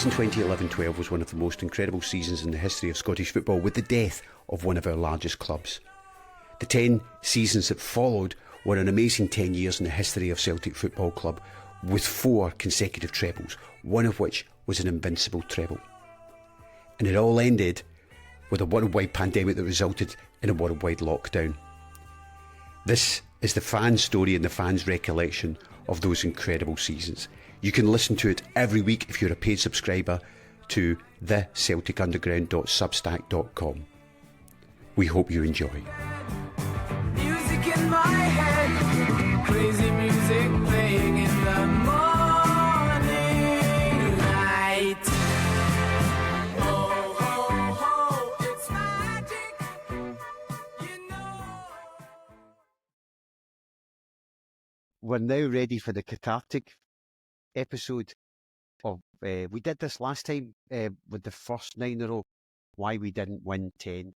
season 2011-12 was one of the most incredible seasons in the history of Scottish football, with the death of one of our largest clubs. The 10 seasons that followed were an amazing 10 years in the history of Celtic Football Club, with 4 consecutive trebles, one of which was an invincible treble. And it all ended with a worldwide pandemic that resulted in a worldwide lockdown. This is the fan story and the fans' recollection of those incredible seasons. You can listen to it every week if you're a paid subscriber to theceltiCunderground.substack.com. We hope you enjoy. Music in my head, crazy music playing in the morning light. Ho, ho, ho, it's magic, you know. We're now ready for the cathartic episode of we did this last time with the first 9 in a row, why we didn't win 10.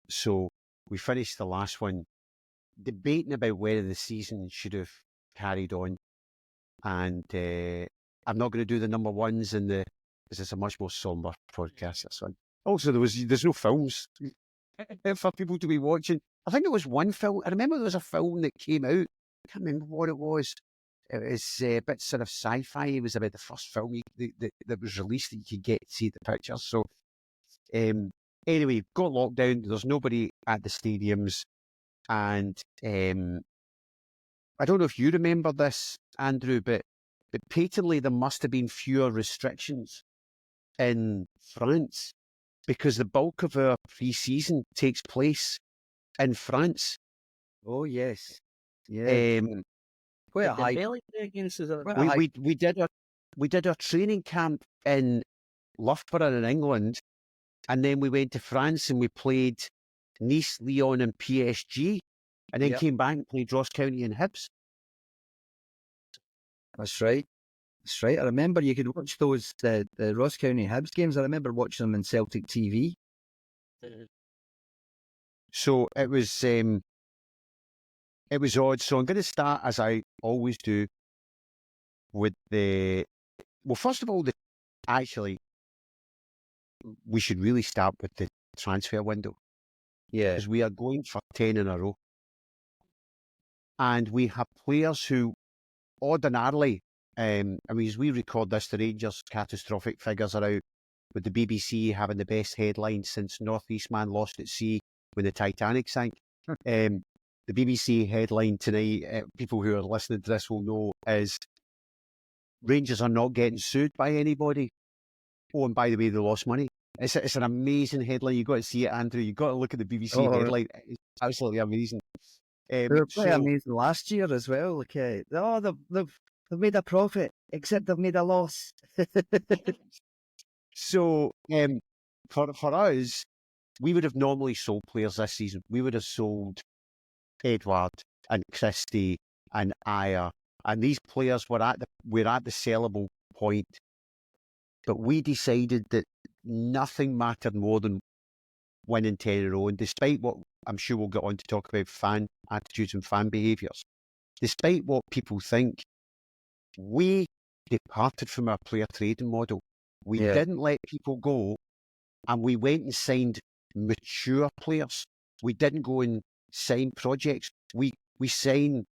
So we finished the last one debating about whether the season should have carried on, and I'm not going to do the number ones and the, because it's a much more somber podcast, this one. Also, there's no films for people to be watching. I think there was one film, I remember there was a film that came out, I can't remember what it was. It was a bit sort of sci-fi. It was about the first film that was released that you could get to see the pictures. So anyway, got locked down. There's nobody at the stadiums. And I don't know if you remember this, Andrew, but patently there must have been fewer restrictions in France because the bulk of our pre-season takes place in France. Oh, yes. Yeah. Quite a high against us. We did our training camp in Loughborough in England, and then we went to France and we played Nice, Lyon, and PSG, and then came back and played Ross County and Hibs. That's right. That's right. I remember you could watch those the Ross County Hibs games. I remember watching them in Celtic TV. So it was odd. So I'm going to start, as I always do, with first of all, we should really start with the transfer window. Yeah. Because we are going for 10 in a row. And we have players who ordinarily, as we record this, the Rangers' catastrophic figures are out, with the BBC having the best headline since North East Man lost at sea when the Titanic sank. The BBC headline tonight, people who are listening to this will know, is Rangers are not getting sued by anybody. Oh, and by the way, they lost money. It's an amazing headline. You've got to see it, Andrew. You've got to look at the BBC headline. It's absolutely amazing. They were quite amazing last year as well. Okay. They've made a profit, except they've made a loss. So for us, we would have normally sold players this season. We would have sold Edward and Christie and Ayer, and these players were at the sellable point. But we decided that nothing mattered more than winning 10 in a row. And despite what I'm sure we'll get on to talk about fan attitudes and fan behaviours, despite what people think, we departed from our player trading model. We didn't let people go, and we went and signed mature players. We didn't go and sign projects. We signed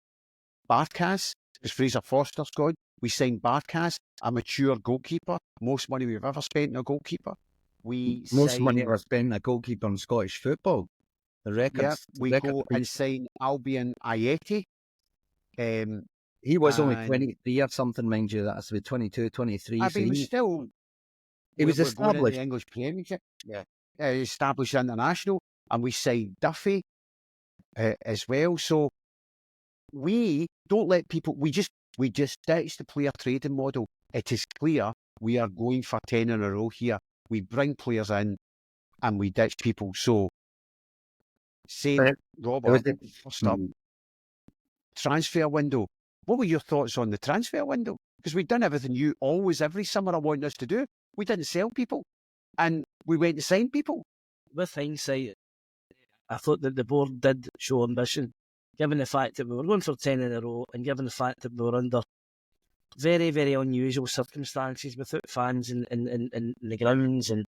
Barkas, because Fraser Foster's gone. We signed Barkas, a mature goalkeeper. Most money we've ever spent on a goalkeeper. Most money ever spent on a goalkeeper in Scottish football. The records. We go and sign Albion Ayeti. He was only 23 or something, mind you. That's about 22, 23. I mean, he was established in the English Premiership. Yeah, established international, and we signed Duffy as well. So we don't let people. We just ditch the player trading model. It is clear we are going for 10 in a row here. We bring players in and we ditch people. So, say, Robert, first up, transfer window. What were your thoughts on the transfer window? Because we've done everything you always, every summer, are wanting us to do. We didn't sell people, and we went to sign people. With hindsight, I thought that the board did show ambition, given the fact that we were going for 10 in a row, and given the fact that we were under very, very unusual circumstances without fans in the grounds and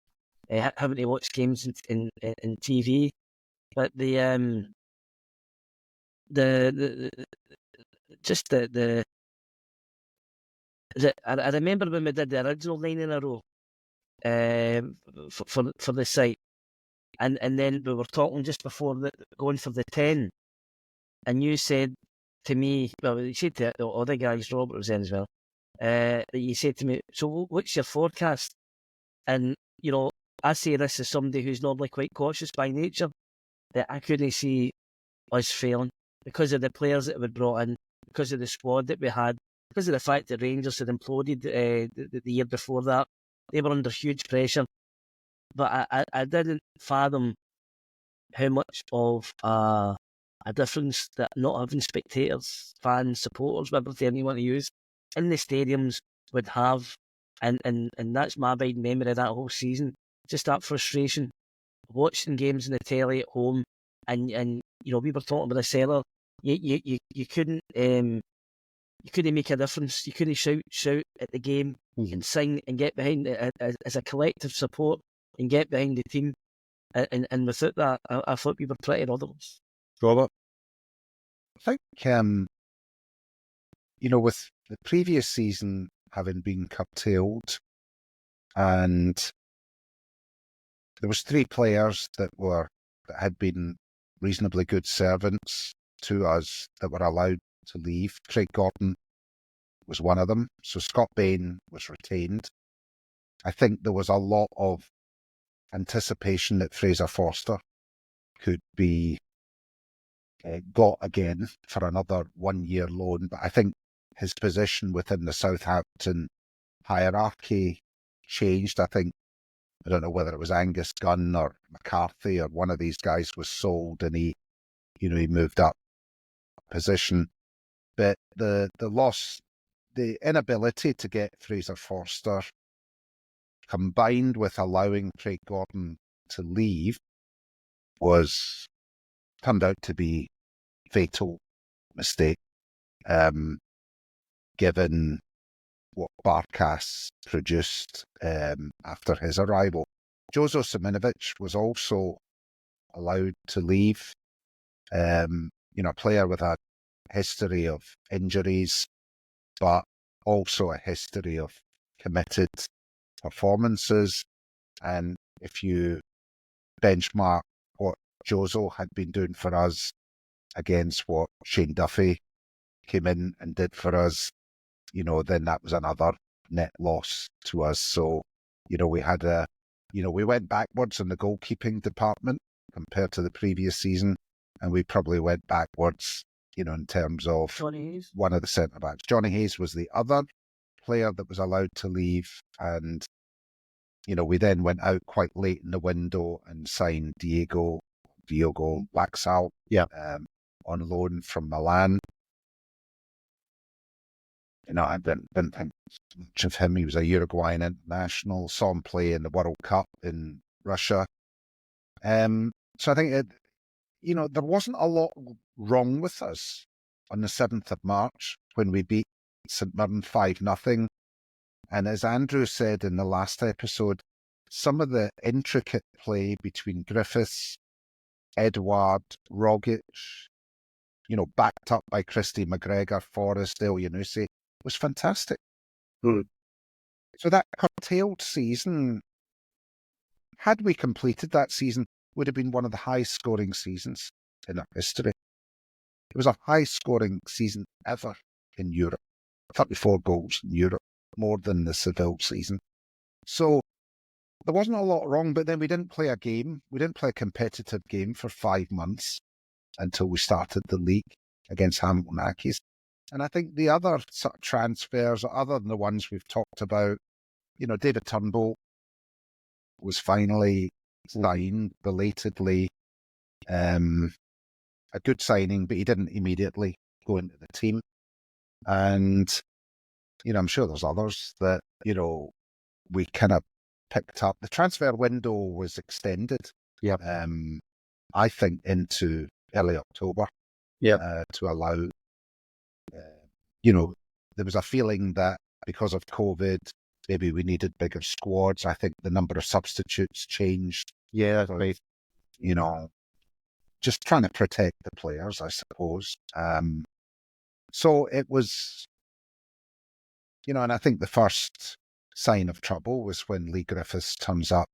having to watch games in TV. But the I remember when we did the original 9 in a row for the site, and then we were talking just before going for the 10, and you said to me, well, you said to the other guys, Robert was in as well, that you said to me, so what's your forecast? And, you know, I say this as somebody who's normally quite cautious by nature, that I couldn't see us failing because of the players that we brought in, because of the squad that we had, because of the fact that Rangers had imploded the year before that. They were under huge pressure. But I didn't fathom how much of a difference that not having spectators, fans, supporters, whatever term you want to use, in the stadiums would have. And that's my abiding memory of that whole season. Just that frustration, watching games in the telly at home, and you know, we were talking about the cellar. You couldn't make a difference. You couldn't shout at the game and sing and get behind it as a collective support and get behind the team. And without that, I thought we were pretty rudderless. Robert? I think, you know, with the previous season having been curtailed, and there was 3 players that had been reasonably good servants to us that were allowed to leave. Craig Gordon was one of them. So Scott Bain was retained. I think there was a lot of anticipation that Fraser Forster could be got again for another 1-year loan. But I think his position within the Southampton hierarchy changed. I don't know whether it was Angus Gunn or McCarthy or one of these guys was sold and he moved up position. But the inability to get Fraser Forster combined with allowing Craig Gordon to leave turned out to be a fatal mistake, given what Barkas produced after his arrival. Jozo Siminovic was also allowed to leave, a player with a history of injuries, but also a history of committed performances. And if you benchmark what Jozo had been doing for us against what Shane Duffy came in and did for us, then that was another net loss to us. So, we had we went backwards in the goalkeeping department compared to the previous season, and we probably went backwards, in terms of one of the centre-backs. Johnny Hayes was the other player that was allowed to leave, and, we then went out quite late in the window and signed Diogo Laxalt on loan from Milan. I didn't think much of him. He was a Uruguayan international, saw him play in the World Cup in Russia. So I think there wasn't a lot wrong with us on the 7th of March when we beat St Mirren 5-0. And as Andrew said in the last episode, some of the intricate play between Griffiths, Edouard, Rogic, backed up by Christy McGregor, Forrest, Elyounoussi, was fantastic. So that curtailed season, had we completed that season, would have been one of the high-scoring seasons in our history. It was a high-scoring season ever in Europe. 34 goals in Europe, more than the Seville season. So there wasn't a lot wrong, but then we didn't play a game. We didn't play a competitive game for 5 months until we started the league against Hamilton Accies. And I think the other sort of transfers, other than the ones we've talked about, David Turnbull was finally signed belatedly. A good signing, but he didn't immediately go into the team. And, I'm sure there's others that, we kind of picked up. The transfer window was extended, I think, into early October to allow, there was a feeling that because of COVID, maybe we needed bigger squads. I think the number of substitutes changed. Yeah, that's right. You know, just trying to protect the players, I suppose. So it was, you know, and I think the first sign of trouble was when Lee Griffiths turns up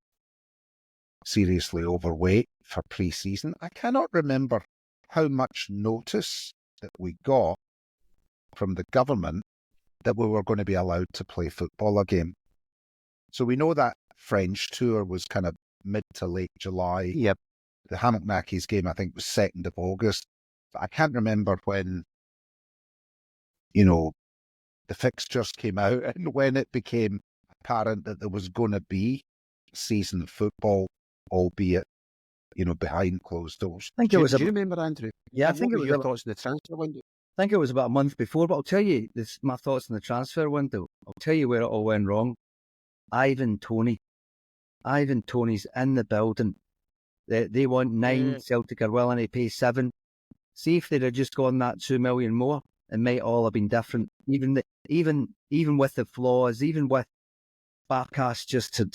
seriously overweight for pre-season. I cannot remember how much notice that we got from the government that we were going to be allowed to play football again. So we know that French tour was kind of mid to late July. Yep. The Hammock Mackies game, I think, was 2nd of August. But I can't remember when, you know, the fixtures came out and when it became apparent that there was going to be a season of football, albeit, you know, behind closed doors. I think Do it was. you remember, Andrew? Yeah, I What think it were was. your thoughts on the transfer window? I think it was about a month before, but I'll tell you my thoughts on the transfer window. I'll tell you where it all went wrong. Ivan Toney's in the building. They want 9, Celtic are willing to pay 7. See if they'd have just gone that 2 million more, it might all have been different. Even with the flaws, even with Barkas, just had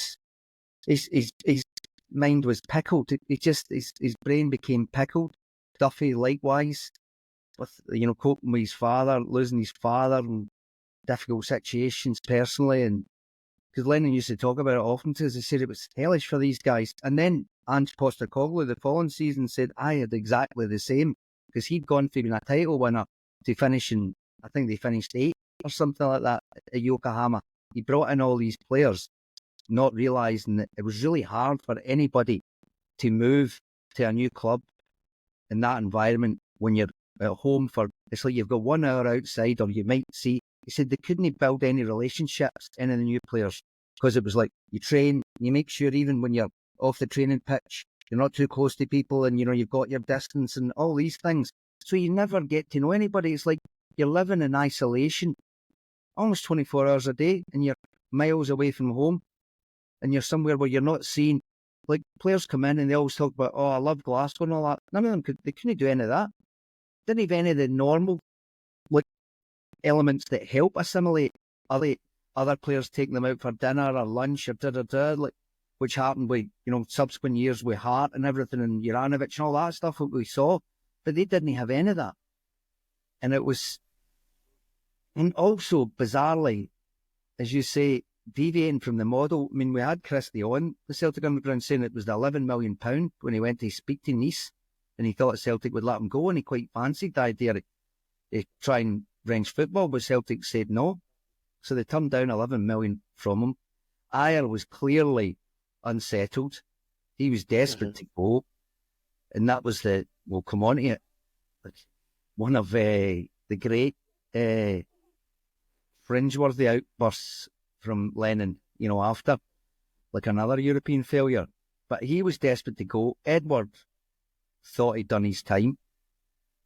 his mind was pickled. His brain became pickled. Duffy likewise, with, you know, coping with his father, losing his father, and difficult situations personally. And because Lennon used to talk about it often to us, he said it was hellish for these guys. And then Ange Postecoglou the following season said I had exactly the same, because he'd gone from being a title winner to finishing, I think they finished 8th or something like that at Yokohama. He brought in all these players, not realising that it was really hard for anybody to move to a new club in that environment when you're at home for, it's like you've got 1 hour outside, or you might see. He said they couldn't build any relationships, any of the new players, because it was like you train, you make sure even when you're off the training pitch, you're not too close to people, and you know you've got your distance and all these things. So you never get to know anybody. It's like you're living in isolation, almost 24 hours a day, and you're miles away from home, and you're somewhere where you're not seen. Like players come in and they always talk about, oh, I love Glasgow and all that. None of them they couldn't do any of that. Didn't have any of the normal like elements that help assimilate. Other players taking them out for dinner or lunch or like, which happened with, you know, subsequent years with Hart and everything, and Juranovic and all that stuff that we saw. But they didn't have any of that. And it was, and also bizarrely, as you say, deviating from the model. I mean, we had Christie on the Celtic Underground saying it was the £11 million when he went to speak to Nice, and he thought Celtic would let him go, and he quite fancied the idea to try and wrench football, but Celtic said no. So they turned down 11 million from him. Ayer was clearly unsettled. He was desperate to go. And that was we'll come on to it, one of the great fringe-worthy outbursts from Lennon, you know, after, like another European failure. But he was desperate to go. Edward thought he'd done his time.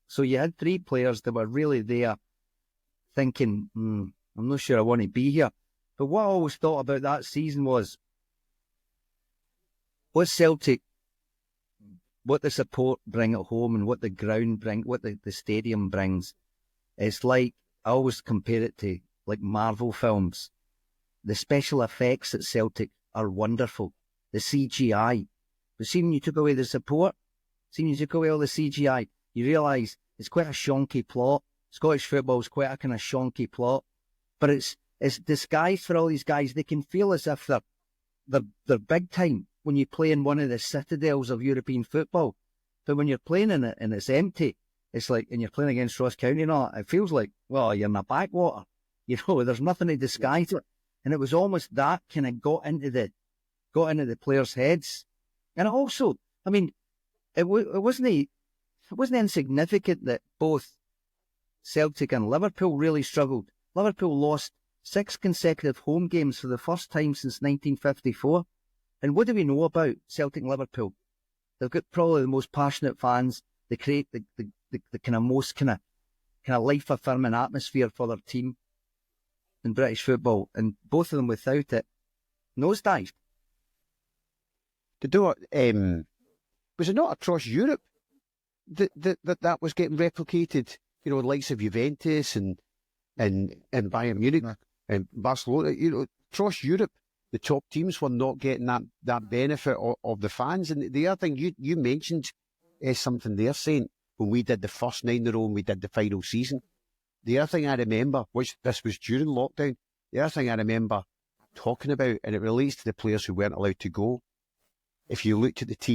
So you had 3 players that were really there thinking, I'm not sure I want to be here. But what I always thought about that season was, what Celtic, what the support bring at home and what the ground bring, what the stadium brings, it's like, I always compare it to like Marvel films. The special effects at Celtic are wonderful. The CGI. But see, when you took away the support, see, when you took away all the CGI, you realise it's quite a shonky plot. Scottish football is quite a kind of shonky plot. But it's disguised for all these guys. They can feel as if they're big time when you play in one of the citadels of European football. But when you're playing in it and it's empty, it's like, and you're playing against Ross County and all, it feels like, well, you're in a backwater. You know, there's nothing to disguise it. And it was almost that kind of got into the players' heads. And also, I mean, it wasn't insignificant that both Celtic and Liverpool really struggled. Liverpool lost 6 consecutive home games for the first time since 1954. And what do we know about Celtic and Liverpool? They've got probably the most passionate fans. They create the kind of most kind of life-affirming atmosphere for their team in British football. And both of them, without it, nosedived. Was it not across Europe that was getting replicated? You know, the likes of Juventus and in Bayern Munich Yeah. and Barcelona. You know, across Europe, the top teams were not getting that benefit of the fans. And the other thing you mentioned is something there, saying when we did the first 9 in a row and we did the final season. The other thing I remember, which this was during lockdown, the other thing I remember talking about, and it relates to the players who weren't allowed to go. If you looked at the team